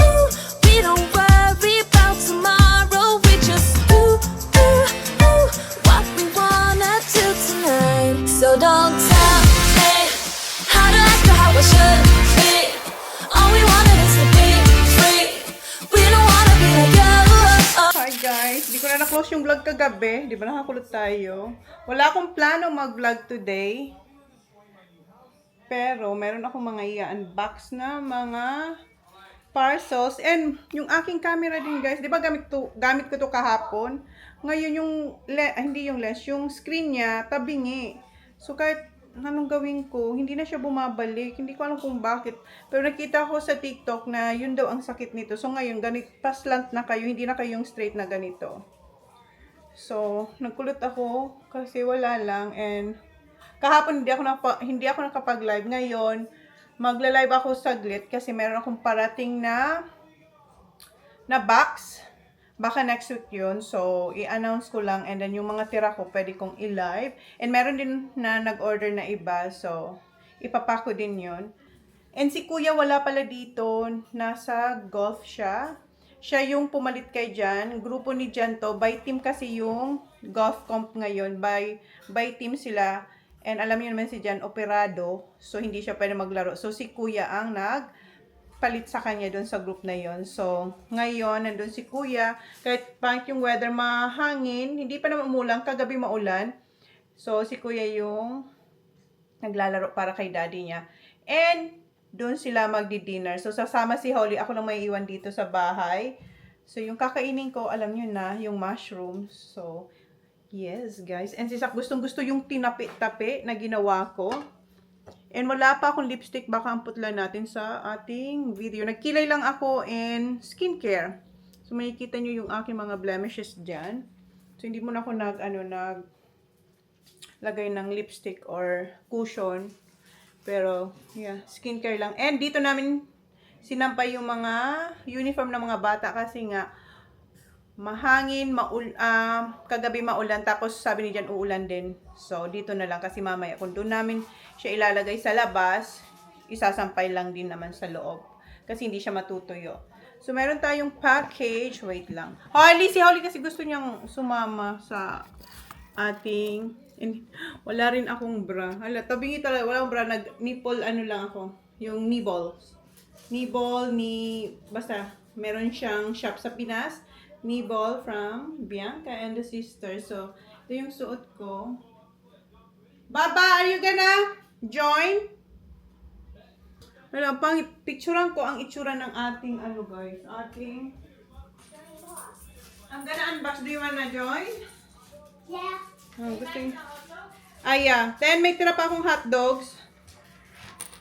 ooh. We don't worry about tomorrow. We just ooh, ooh, ooh. What we wanna do tonight. So don't tell me how to act or how I should be. All we wanted is to be free. We don't wanna be like you. Hi guys, di ko na na-close yung vlog kagabi. Di ba nakakulot tayo? Wala akong plano mag-vlog today. Pero meron akong mga i-unbox na mga parcels. And yung aking camera din guys, di ba gamit ko to kahapon? Ngayon yung, hindi yung lens, yung screen niya, tabingi. So kahit anong gawin ko, hindi na siya bumabalik. Hindi ko alam kung bakit. Pero nakita ko sa TikTok na yun daw ang sakit nito. So ngayon, paslant na kayo, hindi na kayong straight na ganito. So, nagkulot ako kasi wala lang. And kahapon hindi ako nakapag-live. Ngayon, magla-live ako saglit kasi meron akong parating na box. Baka next week yun. So, i-announce ko lang. And then, yung mga tira ko, pwede kong i-live. And meron din na nag-order na iba. So, ipapako din yun. And si Kuya wala pala dito. Nasa golf siya. Siya yung pumalit kay Jan. Grupo ni Jan to. By team kasi yung golf comp ngayon. By team sila. And alam niyo naman si Jan, operado. So, hindi siya pwede maglaro. So, si Kuya ang palit sa kanya doon sa group na yon. So, ngayon, nandun si Kuya. Kahit pangit yung weather, mahangin. Hindi pa naman umulan. Kagabi maulan. So, si Kuya yung naglalaro para kay daddy niya. And, doon sila magdi-dinner. So, sasama si Holly. Ako lang may iwan dito sa bahay. So, yung kakainin ko, alam nyo na, yung mushrooms. So, yes, guys. And si Sak, gustong-gusto yung tinapi-tapi na ginawa ko. And wala pa akong lipstick. Baka amputla natin sa ating video. Nagkilay lang ako in skincare. So, makikita nyo yung aking mga blemishes dyan. So, hindi mo na ako lagay ng lipstick or cushion. Pero, yeah, skincare lang. And dito namin sinampay yung mga uniform ng mga bata kasi nga mahangin, kagabi maulan, tapos sabi ni Jan uulan din. So, dito na lang kasi mamaya kung doon namin siya ilalagay sa labas, isasampay lang din naman sa loob. Kasi hindi siya matutuyo. So, meron tayong package. Wait lang. Si Holly kasi gusto niyang sumama sa ating... wala rin akong bra. Hala, tabingi talaga. Wala akong bra. Nipple, lang ako. Yung knee balls. Basta, meron siyang shop sa Pinas. Knee ball from Bianca and the sister. So, ito yung suot ko. Baba, are you gonna join? Wala, picturean ko ang itsura ng ating, guys. I'm gonna unbox. Do you wanna join? Yeah. Gusto niya. Yeah. Then, may tira pa akong hotdogs.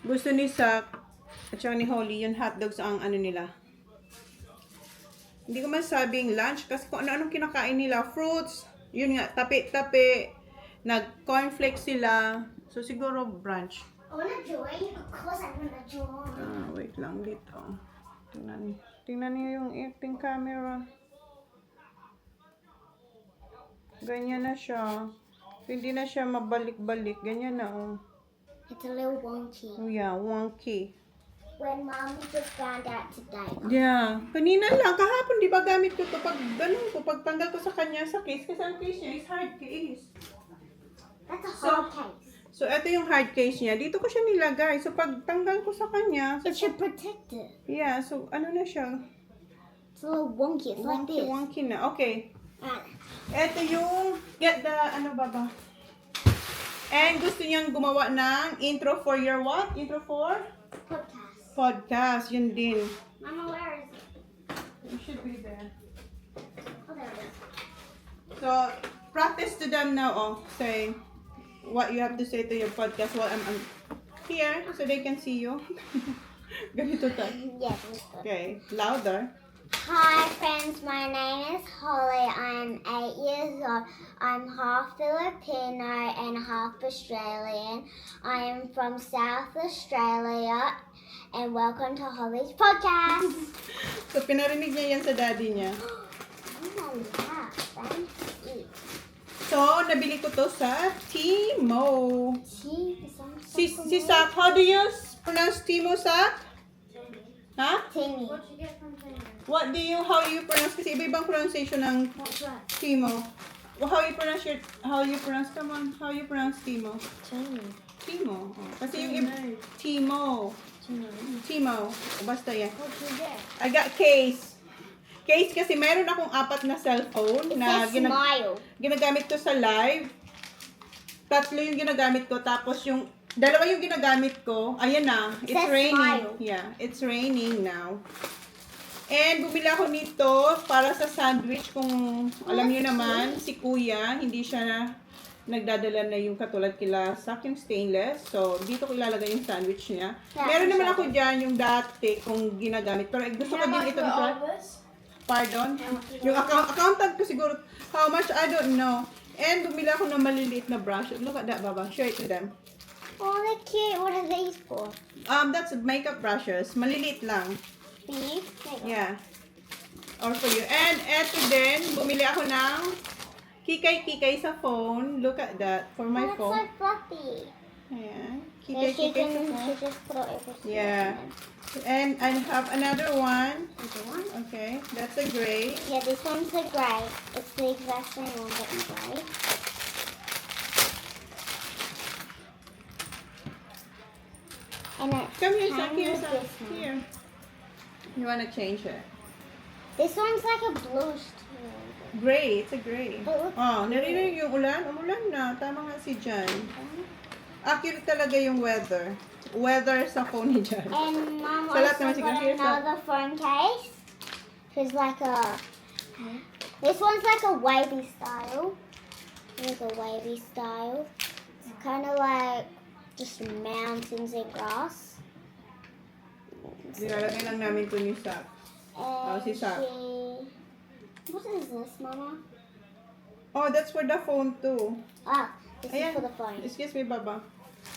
Gusto ni Sak at saka ni Holly, yung hotdogs ang nila. Hindi ko masabing lunch kasi kung ano-anong kinakain nila. Fruits, yun nga, tapi-tapi. Nag-cornflakes sila. So, siguro brunch. I wanna join. Of course I wanna join. Wait lang dito. Tingnan niyo yung ating camera. Ganyan na siya. Hindi na siya mabalik-balik. Ganyan na, It's a little wonky. Oh, yeah, wonky. When Mommy just found out today. Yeah. Kanina lang, kahapon, di ba gamit ko to pagtanggal ko sa kanya sa case. Kasi ang case niya is hard case. That's a hard case. So, ito yung hard case niya. Dito ko siya nilagay. So, pagtanggal ko sa kanya. It should protect it. Yeah, so, na siya? It's a little wonky. It's like this. Wonky na. Okay. Ito yung, get the, ba? And gusto niyang gumawa ng intro for your what? Intro for? Podcast. Yun din. Mama, where is it? It should be there. Oh, there it is. So, practice to them now, say what you have to say to your podcast while I'm here so they can see you. Ganito tayo. Yes. Okay, louder. Hi friends, my name is Holly. I'm 8 years old. I'm half Filipino and half Australian. I am from South Australia and welcome to Holly's podcast. So pinarinig niya yan sa daddy niya. Oh my God, thank you. So, nabili ko to sa Timo. Tea? Si Sak, how do you pronounce Timo, Sak? Ha? Timmy. How you pronounce? Kasi iba-ibang pronunciation ng Timo. Well, how you pronounce? Come on, how you pronounce Timo? Timmy. Timo. Oh, kasi yung Timo. Timo. Basta yan. What's that? I got case. Case kasi mayroon akong 4 na cellphone na Smile. ginagamit ko sa live. 3 yung ginagamit ko. Tapos yung 2 yung ginagamit ko. Ayan na. It's Says raining. smile. Yeah, it's raining now. And bumili ako nito para sa sandwich. Kung alam niyo naman, si Kuya, hindi siya nagdadala na yung katulad kila sa aking stainless. So, dito ko ilalagay yung sandwich niya. Yeah, Meron naman ako dyan yung dati kong ginagamit. Pero gusto ko din ito. Pardon? Yung accountant ko siguro. How much? I don't know. And bumili ako ng maliliit na brush. Look at that, Baba. Show it to them. Oh, they're cute. What are these for? That's makeup brushes. Maliliit lang. For you? Yeah. Or for you. And eto din, bumili ako ng kikay-kikay sa phone. Look at that. For my Oh, phone. that's so fluffy. Ayan. Yeah, she Kikay-kikay sa can phone. just put it everything. Yeah. And I have another one. Another one? Okay. That's a gray. Yeah, this one's the grey. It's the exact same one, but in grey. And it's Come here, kind here, of this one. here. You wanna change it? This one's like a bluish too. Gray. It's a gray. But look- Oh, narinig yung ulan? Umulan na. Tama nga si Jan. Accurate talaga yung weather. Weather sa phone ni Jan. And Mom So lahat also naman si got Here's another phone case. It's like a... This one's like a wavy style. It's a wavy style. It's kind of like just mountains and grass. Nilalagay lang namin ito ni Sap. And si Sap. What is this, Mama? Oh, that's for the phone too. Ah, this Ayan. is for the phone. Excuse me, Baba.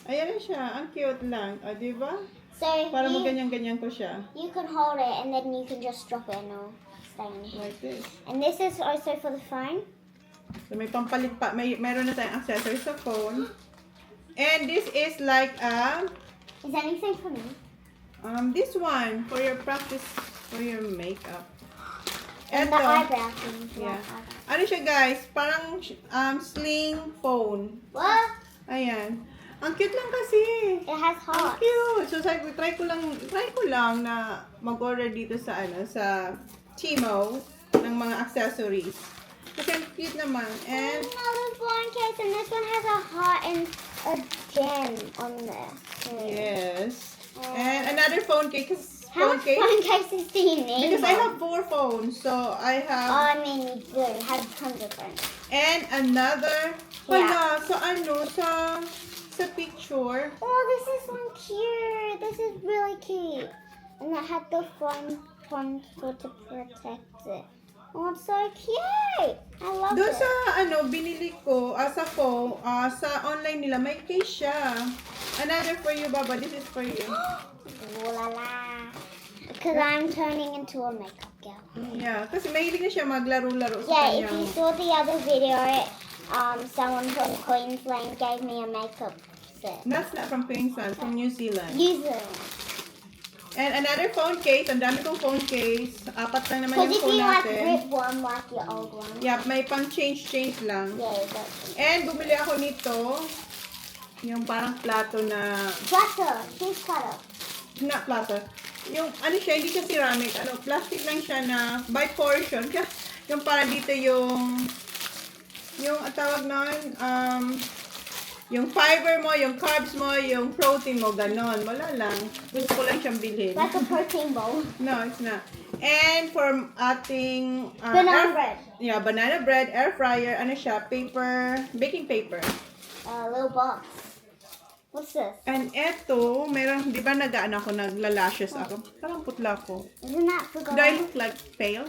Ayan na siya. Ang cute lang. O, diba? So Para you, maganyan-ganyan ko siya. you can hold it and then you can just drop it and it'll stay in here. Like this. And this is also for the phone. So, may pampalit pa. Meron na tayong accessory sa phone. And this is like Is anything for me? this one for your practice, for your makeup. And the Eto. eyebrow thing. Yeah. Ano siya, guys? Parang sling phone. What? Ayan. Ang cute lang kasi. It has Ang hearts. cute. So, sabi ko, try ko lang na mag-order dito sa sa Timo ng mga accessories. Kasi ang cute naman. And Another phone case, and this one has a heart and a gem on there. too. yes. And another phone case. How Phone much case. phone cases do you need? Because I Mom? have 4 phones. So, I Oh, have... I mean, you do have tons of phones. And another... Yeah. Wala. Sa picture. Oh, this is one cute. This is really cute. And it had the phone for to protect it. Oh, it's so cute. I love Doon it. sa binili ko sa phone, sa online nila, may case siya. Another for you, Baba. This is for you. Ooh la la. Because I'm turning into a makeup girl. Yeah, kasi mahilig na siya maglaro-laro sa Yeah, if kanyang... you saw the other video, someone from Queensland gave me a makeup set. That's not from Queensland, from New Zealand. Use it. And another phone case. Ang dami kong phone case. 4 lang naman Because yung if phone you like natin. rip one like your old one, Yeah, may pang change lang. yeah, that's it. And bumili ako nito. Yung parang plato na... Platter, cheese cutter. Not plato. Yung siya, hindi siya ceramic. Plastic lang siya na by portion. Kaya, yung parang dito yung tawag nun, yung fiber mo, yung carbs mo, yung protein mo, ganon. Wala lang. Gusto ko lang siyang bilhin. Like a protein bowl. No, it's not. And for ating... Banana bread. Yeah, banana bread, air fryer, siya, paper, baking paper. Little box. What's this? And eto, meron, di ba ako, nagla-lashes ako. Parang putla ko. Isn't that for Do I girls? look like pale?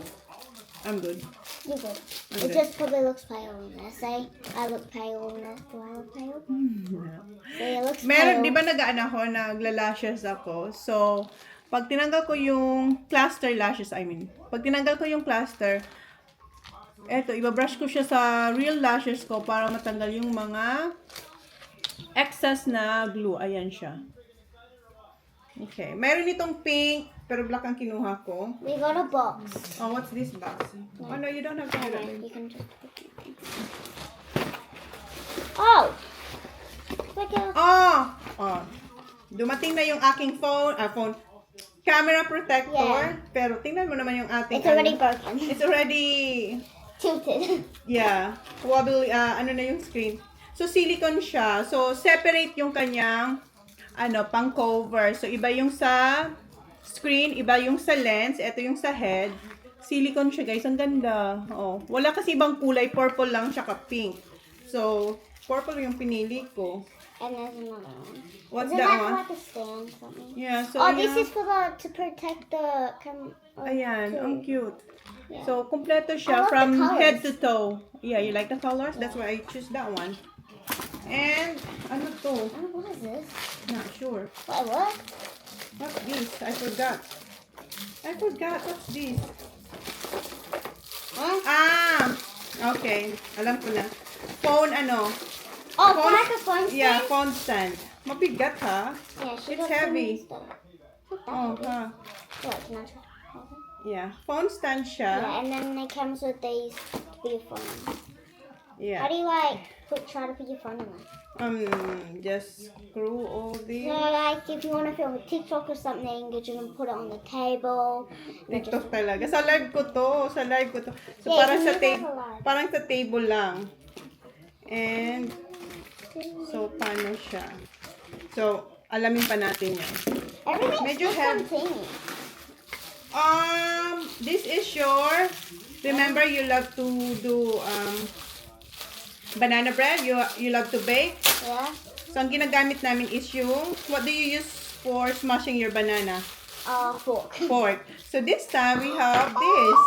I'm good. You're good. I'm It good. just probably looks pale on there. Say, I look pale on there. Do I look pale? Say, it looks Meron, pale. di ba ako, nagla-lashes ako. So, pag tinanggal ko yung plaster lashes, pag tinanggal ko yung plaster, eto, ibabrush ko siya sa real lashes ko para matanggal yung mga excess na glue. Ayan siya. Okay. Meron itong pink, Pero black ang kinuha ko. We got a box. Oh, what's this box? No. Oh, no, you don't have to do that. You can just put it in. Oh! Like a... Oh! Dumating na yung aking phone, camera protector. Yeah. Pero tingnan mo naman yung ating... It's already broken. It's already... Tilted. Yeah. Wobbly, ano na yung screen. So, silicone siya. So, separate yung kanyang, pang cover. So, iba yung sa screen, iba yung sa lens. Ito yung sa head. Silicone siya, guys. Ang ganda. Oh. Wala kasi ibang kulay. Purple lang siya ka pink. So, purple yung pinili ko. And there's another one. What's Isn't that one? like a stand something? Yeah, so Oh, this is for to protect the Ayan, too. ang cute. Yeah. So, kompleto I siya love the from colors. head to toe. Yeah, you like the colors? That's why I choose that one. And, ano to? Oh, what is this? Not sure. Wait, what? What's this? I forgot. What's this? Huh? Okay. Alam ko na. Phone, Oh, phone, like a phone stand? Yeah, phone stand. Mabigat, ha? Yeah, she It's got heavy. some stuff. Not that Oh, heavy. ha. What, can I try? Yeah. Phone stand siya. Yeah, and then it comes with these to put your phone in. How Yeah. do you try to put your phone in there? Just screw all these. So like if you want to film a TikTok or something, you just put it on the table. And just, TikTok talaga. Sa live ko to. So, Yeah, parang you sa can use it live. parang sa table lang. And, so, paano siya? So, alamin pa natin yan. everything's medyo just heavy. teeny. This is your, remember you love to do, banana bread? You love to bake? Yeah. So, ang ginagamit namin is yung, what do you use for smashing your banana? Fork. Fork. So, this time, we have this.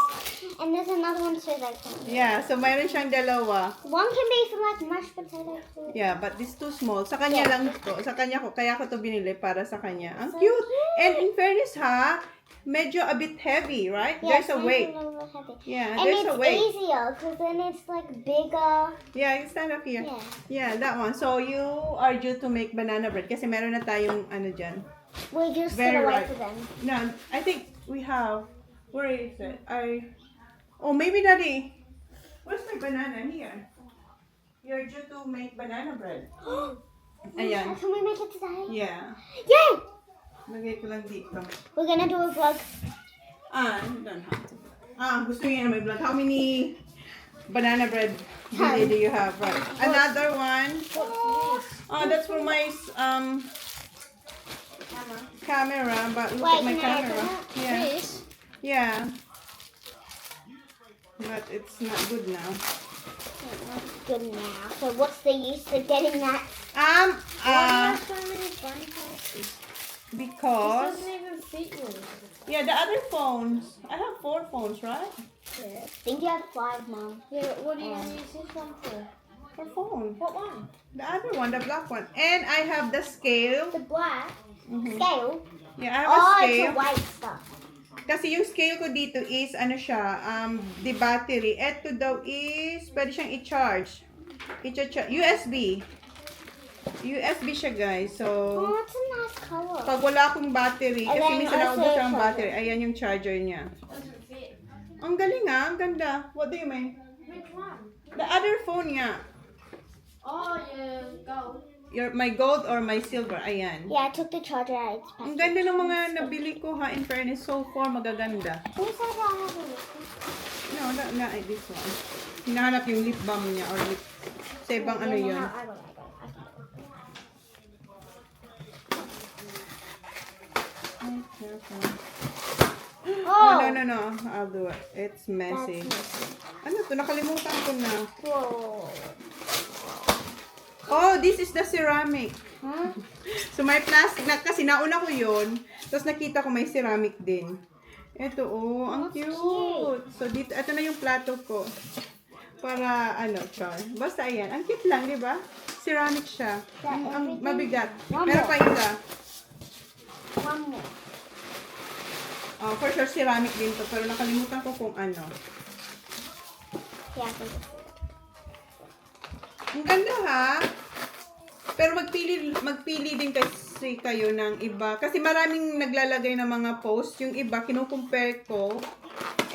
And there's another one too like that. Yeah, so mayroon siyang dalawa. One can be for like mashed potatoes too. Yeah, but this too small. Sa kanya Yeah. lang to. Sa kanya ko, kaya ko to binili para sa kanya. Ang So cute. cute. And in fairness ha, medyo a bit heavy, right? Yeah, There's a it's weight. a little heavy. Yeah, And there's it's a weight. easier because then it's like bigger. Yeah, stand up here. Yeah. Yeah, that one. So you are due to make banana bread kasi meron na tayong dyan. We just Very sit away right. for them. No, I think we have. Where is it? Oh, maybe Daddy. Where's my banana? Here. You're due to make banana bread. Ayan. Can we make it today? Yeah. Yay! Lagay ko lang dito. We're gonna do a vlog. You don't have to. Gusto niya na may vlog. How many banana bread do you have? Right. Another one. That's for my camera. But look at my Wait, can I camera. open it? Yeah. This? Yeah. But it's not good now. It's not good now. So what's the use of getting that? Because even fit you. yeah, the other phones. I have 4 phones, right? I think you have 5, Mom. Yeah, what are you going to use this one for? For phone. What one? The other one, the black one. And I have the scale. The black Mhm. scale. Yeah, I have a Oh, it's scale. a white stuff. Kasi yung scale ko dito is, the battery. Ito daw is, pwede siyang i-charge. USB. USB siya, guys. So, Oh, it's a nice color. pag wala akong battery, And kasi then minsan also naubos ang charger. battery. Ayan yung charger niya. Doesn't fit. Ang galing ang ganda. What do you mean? Which one? The other phone nga. Oh, yeah, gold. My gold or my silver. Ayan. Yeah, I took the charger out. It's Ang packed. ganda ng mga nabili ko ha. In fairness, so far magaganda. Who said I have a lip? No, not this one. Hinahanap yung lip balm niya or lip. Sa ibang ano yun. I will. Oh, no. I'll do it. It's messy. That's Ano to? Nakalimutan ko na. Whoa. Oh, this is the ceramic. Huh? So, may plastic na. Kasi nauna ko yun. Tapos nakita ko may ceramic din. Ito, ang That's cute. cute. So, dito, ito na yung plato ko. Para, char. Basta, ayan. Ang cute lang, di ba? Ceramic siya. That Ang everything? mabigat. One Meron more. pa isa. One more. Oh, for sure, ceramic din to. Pero nakalimutan ko kung ano. Yeah, I think it's Ang ganda ha. Pero magpili din kayo mag-see kayo ng iba. Kasi maraming naglalagay ng mga post. Yung iba, kinukumpare ko.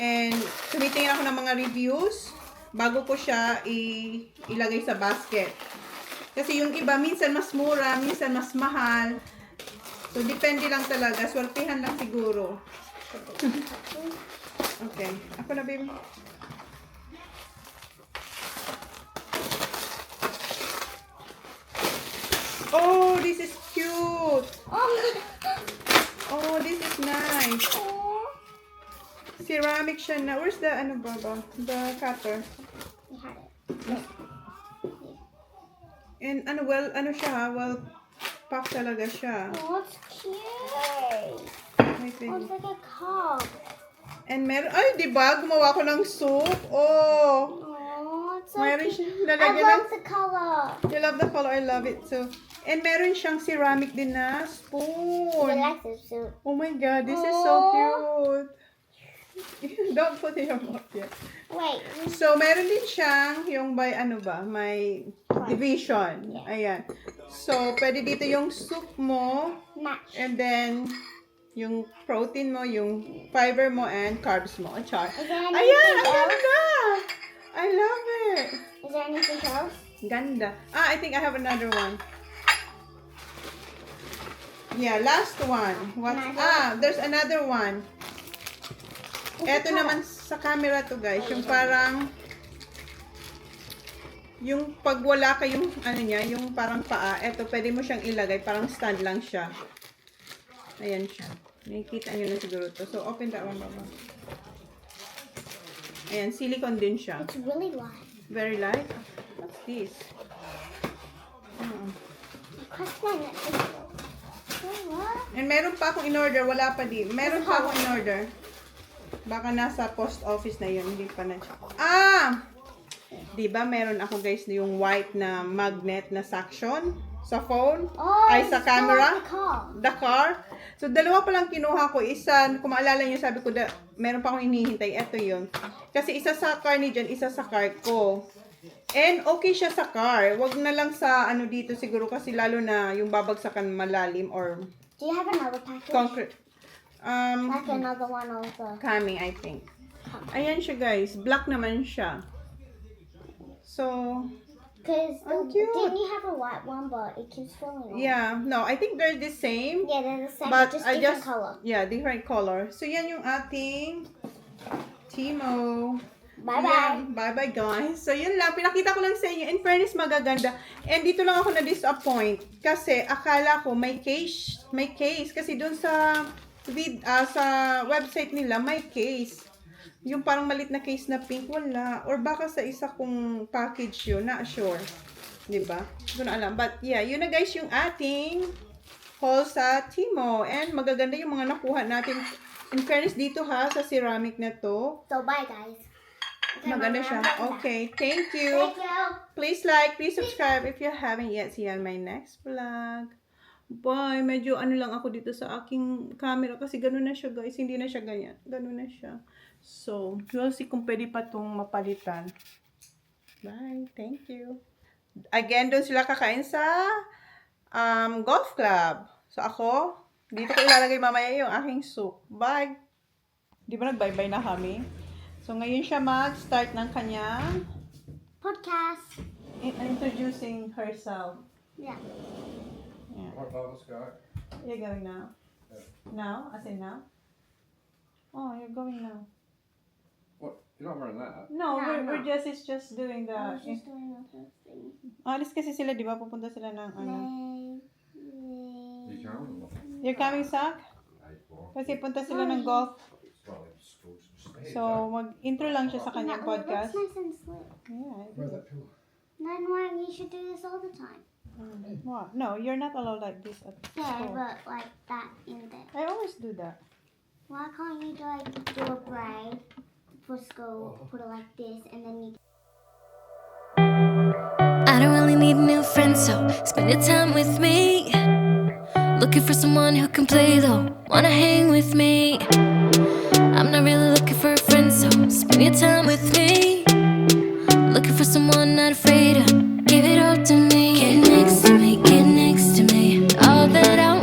And tumitingin ako ng mga reviews bago ko siya ilagay sa basket. Kasi yung iba, minsan mas mura, minsan mas mahal. So, depende lang talaga. Swertihan lang siguro. Okay. Ako na, baby. Oh, this is cute. Oh, this is nice. Ceramic siya na. Where's the, ano ba? The cutter. We had it. And ano siya ha? Well, pack talaga siya. Oh, it's cute. I think. Oh, it's like a cup. And meron, ay, di ba? Gumawa ko ng soup. Oh. Oh, it's so Meron cute. siya. I Lalagyan love ng, the color. you love the color. I love it too. And meron siyang ceramic din na I spoon. like this soup. Oh my God, this is so cute. Don't put it in your mouth yet. Wait. So, meron din siyang yung by ano ba, may division. Yeah. Ayan. So, pwede dito yung soup mo, Match. and then yung protein mo, yung fiber mo, and carbs mo. Char. Is there anything Ayan, ang else? ganda! I love it. Is there anything else? Ganda. Ah, I think I have another one. Yeah, last one. There's another one. Eto naman sa camera to, guys. Yung parang yung pag wala kayong ano niya, yung parang paa, eto pwede mo siyang ilagay, parang stand lang siya. Ayan siya. Nakikita niyo na siguro to. So open that one, Mama. Ayan, silicone din siya. It's really light. Very light. What's this? Crushed my neck. Oh, what? And meron pa akong in-order, wala pa din. Meron pa akong in-order. Baka nasa post office na yun, hindi pa na siya. Ah! Diba meron ako, guys, yung white na magnet na suction sa phone, Oh, ay sa it's camera, like the car. the car. So, dalawa pa lang kinuha ko. Isa, kung maalala niyo, sabi ko, meron pa akong hinihintay. Ito yun. Kasi isa sa car ni Jen, isa sa car ko. And okay siya sa car. Wag na lang sa ano dito siguro kasi lalo na yung babagsakan malalim or Do you have another package? concrete. Like another one also. Coming, I think. Ayan siya, guys. Black naman siya. So, Because Ang cute. didn't you have a white one, but it keeps falling off? yeah. No, I think they're the same. Yeah, they're the same, But just I different just, color. yeah, different color. So, yan yung ating Timo. Bye-bye. Yan. Bye-bye, guys. So, yun lang. Pinakita ko lang sa inyo. In fairness, magaganda. And dito lang ako na-disappoint. Kasi, akala ko may case. May case. Kasi dun sa website nila, may case. Yung parang malit na case na pink, wala. Or baka sa isa kong package yun. Not sure. Diba? Hindi ko na alam. But, yeah. Yun na, guys, yung ating haul sa Timo. And magaganda yung mga nakuha natin. In fairness, dito ha, sa ceramic na to. So, bye, guys. Okay, Maganda Mama, siya. I'm done Okay. Thank now. you. Thank you. Please like, please subscribe if you haven't yet. See you on my next vlog. Bye. Medyo ano lang ako dito sa aking camera kasi ganun na siya, guys. Hindi na siya ganyan. Ganun na siya. So, we'll see kung pwede pa itong mapalitan. Bye. Thank you. Again, doon sila kakain sa golf club. So, ako, dito ko ilalagay mamaya yung aking soup. Bye. Di ba nag-bye-bye na kami? So, ngayon siya mag-start ng kanyang Podcast. introducing herself. Yeah. Yeah. What bubble Scott? You're going now? Now? As in now? Oh, you're going now. What? You're not wearing that. No, No, we're no. just, it's just doing the... I was just doing the first thing. Alis kasi sila, di ba? Pupunta sila ng ano. You can't. You're coming, Sak? Kasi punta sila ng golf. So, mag-intro lang siya sa kanyang podcast. That's nice and slick. Yeah. Where's that pillow? Then why you should do this all the time? What? No, you're not allowed like this at Yeah, school. but like that in there. I always do that. Why can't you like do a braid for school, put it like this, and then you I don't really need a new friend, so spend your time with me. Looking for someone who can play though, wanna hang with me. I'm not really looking for a friend, so spend your time with me. Looking for someone not afraid to give it all to me. Get next to me, get next to me. All that I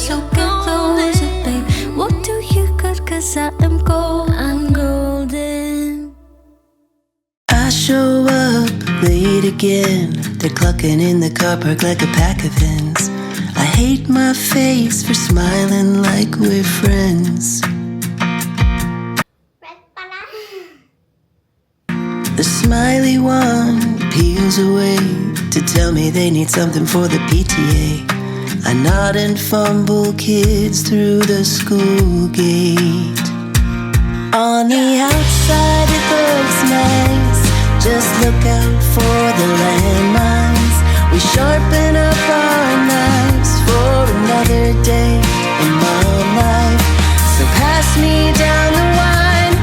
So get closer, babe. What do you got? 'Cause I am gold. I'm golden. I show up late again. They're clucking in the car park like a pack of hens. I hate my face for smiling like we're friends. Red banana. The smiley one peels away to tell me they need something for the PTA. I nod and fumble kids through the school gate. On the outside it looks nice. Just look out for the landmines. We sharpen up our knives for another day in mom life. So pass me down the wine.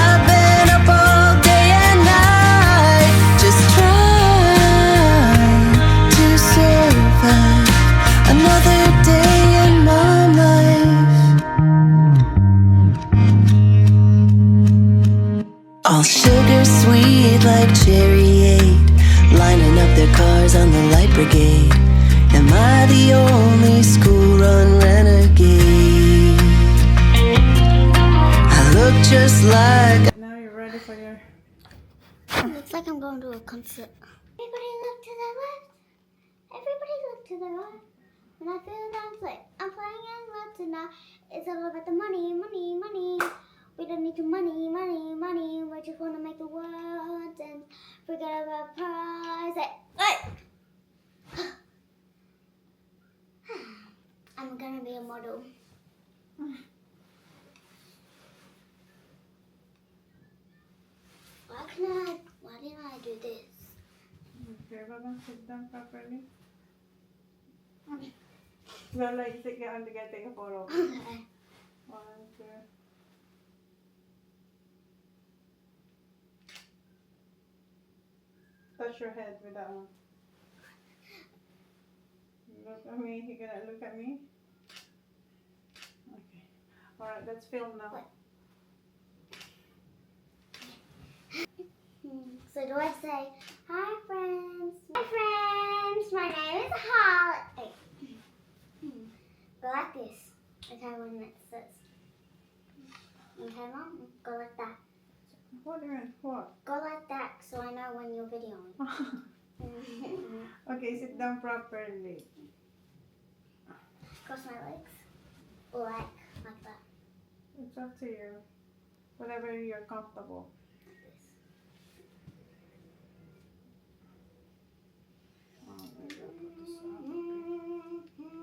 I've been up all day and night, just trying to survive another day in mom life. All sugar sweet like cherry 8, lining up their cars on the light brigade. Am I the only school-run renegade? I look just like Now you're ready for your... Looks like I'm going to a concert. Everybody look to the left. Everybody look to the right. When I feel down, play. I'm playing in love tonight. It's all about the money, money, money. We don't need your money, money, money. We just want to make the world dance. Forget about prize. Hey! I'm gonna be a model. Why didn't I do this? Okay, Baba, sit down properly. Lola, you sit down to take a photo. 1, 2. Touch your head with that one. Look at me. You gonna look at me? Okay. Alright, let's film now. So do I say, hi friends? Hi friends, my name is Holly. Go like this. Okay, when it says. Okay, Mom? Go like that. What? What? Go like that so I know when you're videoing. Okay, sit down properly. Cross my legs. Like that. It's up to you. Whatever you're comfortable. Oh, maybe I'll put this on. Okay.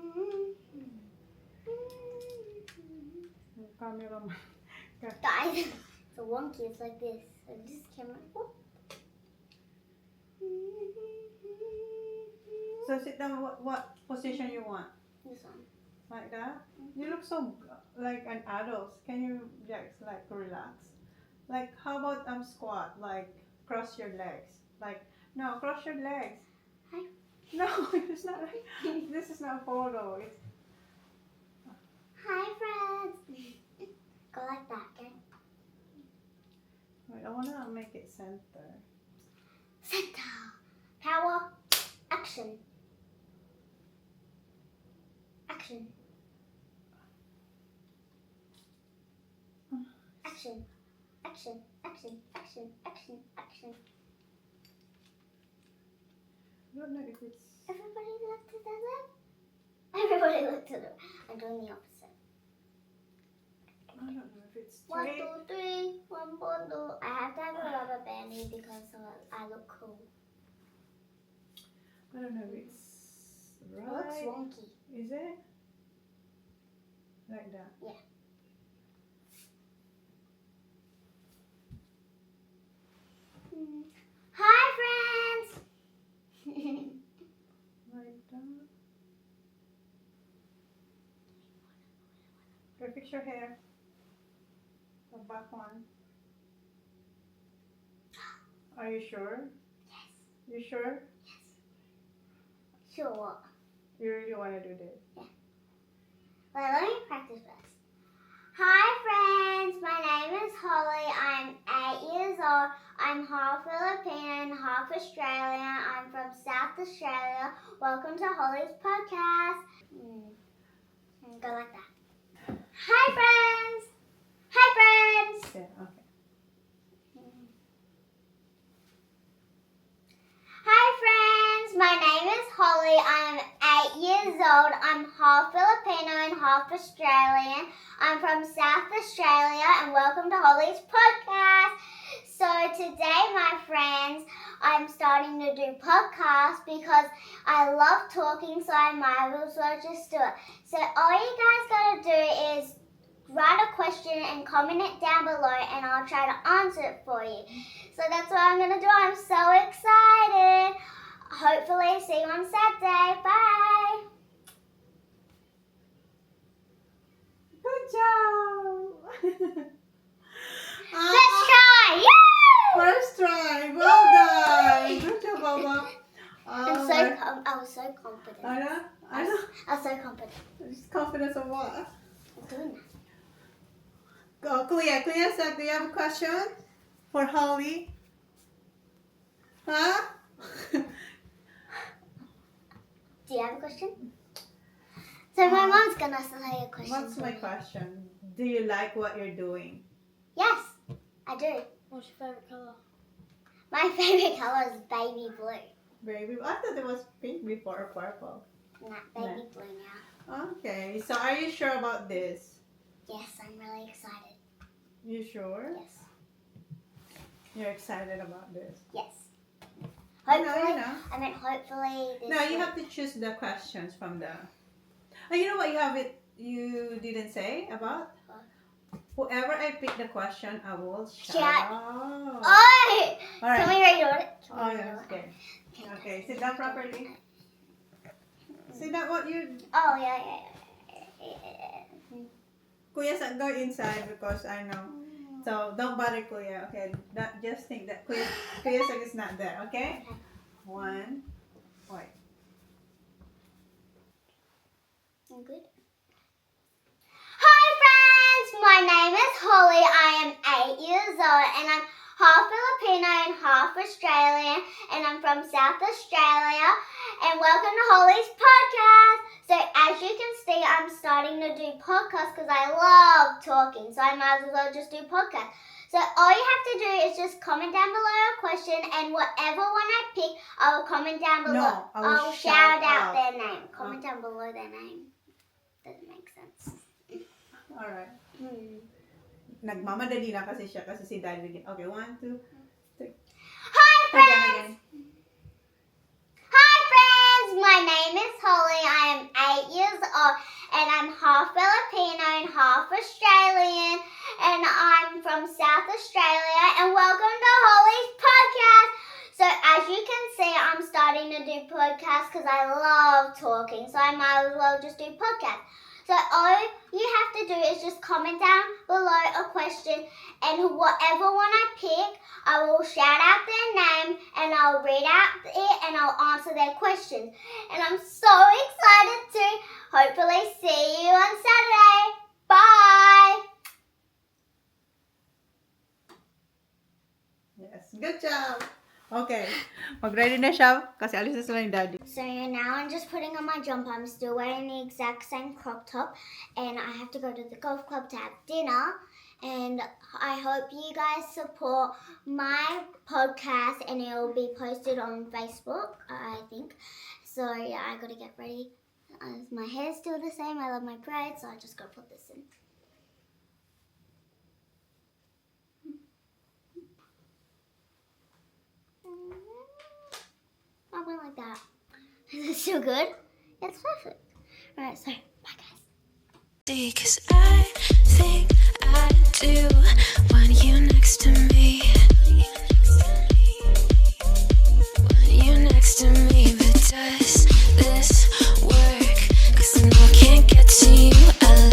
Cameraman. Guys, it's so wonky. It's like this. So this camera. Whoop. So sit down. What position you want? This one. Like that? You look so like an adult. Can you just like relax? Like how about squat? Like cross your legs. Like no, cross your legs. Hi. No, it's not like this is not a photo. It's Hi, friends. Go like that, okay? wait, I wanna make it center. Center. Power. Action. Action. Action. Action. Action. Action. Action. Action. I don't know if it's Everybody look to the left. Everybody look to the right. I'm doing the opposite. I don't know if it's 1, straight. 2, 3. 1, 4, 2. I have to have a rubber bandy because I look cool. I don't know if it's It looks right. wonky. Is it? Like that. Yeah. Hi, friends. Like that. Okay, fix your hair. The back one. Are you sure? Yes. You sure? Sure what? You really want to do this? Well, let me practice first. Hi, friends. My name is Holly. I'm 8 years old. I'm half Filipino and half Australian. I'm from South Australia. Welcome to Holly's podcast. Go like that. Hi, friends. Hi, friends. Yeah, okay. Hi, friends. My name is Holly. I'm 8 years old. I'm half Filipino and half Australian. I'm from South Australia, and welcome to Holly's podcast. So today, my friends, I'm starting to do podcasts because I love talking, so I might as well just do it. So all you guys gotta do is write a question and comment it down below, and I'll try to answer it for you. So that's what I'm gonna do. I'm so excited. Hopefully, see you on Saturday. Bye. Good job! Let's try. Yay! First try. Well done. Good job, Baba. I was so confident. I know. I was so confident. Just confidence of what? I'm doing that. Go, Kuya. Kuya said, do you have a question for Holly? Huh? Do you have a question? So my mom's gonna say a question. What's my question? Do you like what you're doing? Yes, I do. What's your favourite colour? My favorite color is baby blue. Baby, I thought it was pink before or purple. Nah, baby blue now. Okay, so are you sure about this? Yes, I'm really excited. You sure? Yes. You're excited about this? Yes. I know, Hopefully, I know. I mean hopefully this No, you will- have to choose the questions from the... Oh, you know what you have it? You didn't say about? Whoever I pick the question, I will shout. Oh! All Can right. we redo it? Can Oh, we yeah, redo it? okay. Okay, sit down properly. Sit down what you... Oh, yeah. Kuya said go inside because I know. So don't bother Kuya, okay? Just think that Kuya said is not there, okay? One. Wait. I'm good. Hi friends, my name is Holly. I am 8 years old and I'm half Filipino and half Australian, and I'm from South Australia. And welcome to Holly's podcast. So as you can see, I'm starting to do podcasts because I love talking. So I might as well just do podcasts. So all you have to do is just comment down below a question, and whatever one I pick, I will comment down below. No, I will I'll shout shout out out. their name. Comment down below their name. Doesn't make sense. Alright. Nagmamadali na kasi siya kasi si Daddy. Okay, 1, 2, 3. Hi friends! Again. Hi friends! My name is Holly. I am 8 years old and I'm half Filipino and half Australian, and I'm from South Australia, and welcome to Holly's podcast. So as you can see, I'm starting to do podcasts because I love talking, so I might as well just do podcasts. So all you have to do is just comment down below a question, and whatever one I pick, I will shout out their name, and I'll read out it, and I'll answer their questions. And I'm so excited to hopefully see you on Saturday. Bye! Yes, good job. Okay, mag-ready na siya kasi alis na sila ni Daddy. So now I'm just putting on my jumper. I'm still wearing the exact same crop top, and I have to go to the golf club to have dinner. And I hope you guys support my podcast, and it will be posted on Facebook, I think. So yeah, I gotta get ready. My hair's still the same. I love my braids, so I just gotta put this in. I went like that. Is it still good? It's perfect. Alright, so bye guys. 'Cause I think I do want you next to me.